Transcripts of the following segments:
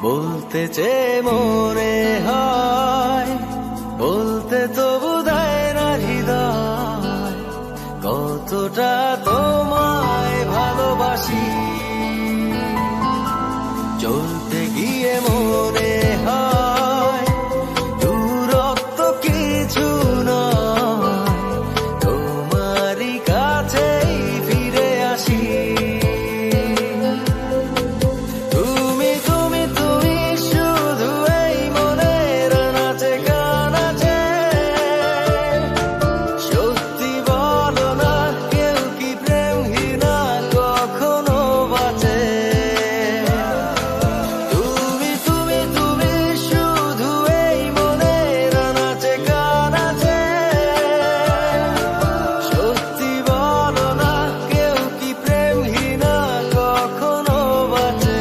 বলতে চেয়ে মনে হয়, বলতে তবু দেয় না হৃদয়, কতটা তোমায় ভালোবাসি। চলতে গিয়ে মনে হয় দূরত্ব কিছু নয়, তোমারই কাছেই ফিরে আসি। তুমি তুমি তুমি শুধু এই মনের নাচে গানাচে, সত্যি বলো না কেউ কি প্রেমহীনা কখনো বাঁচে। তুমি তুমি তুমি শুধু এই মনের নাচে গানাচে, সত্যি বলো না কেউ কি প্রেমহীনা কখনো বাঁচে।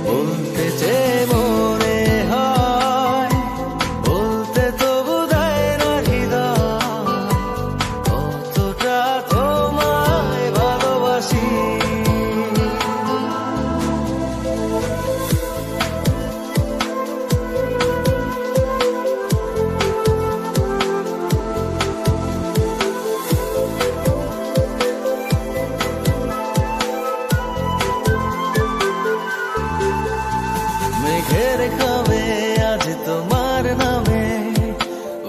বলতে চেয়ে মনে হয়, বলতে তবু দেয় না হৃদয়, কতটা তোমায় ভালোবাসি। মেঘের খামে আজ তোমার নামে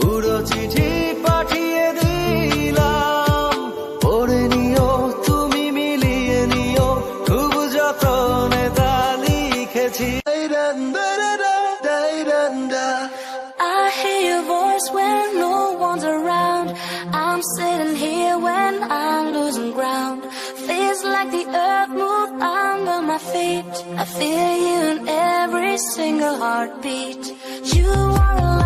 উড়ো চিঠি পাঠিয়ে দিলাম, পড়ে নিও তুমি মিলিয়ে নিও, খুব যতনে তা লিখেছি। I hear your voice when no one's around. I'm sitting here when I'm losing ground. Feels like the earth moved under my feet. I feel you in every single heartbeat. You are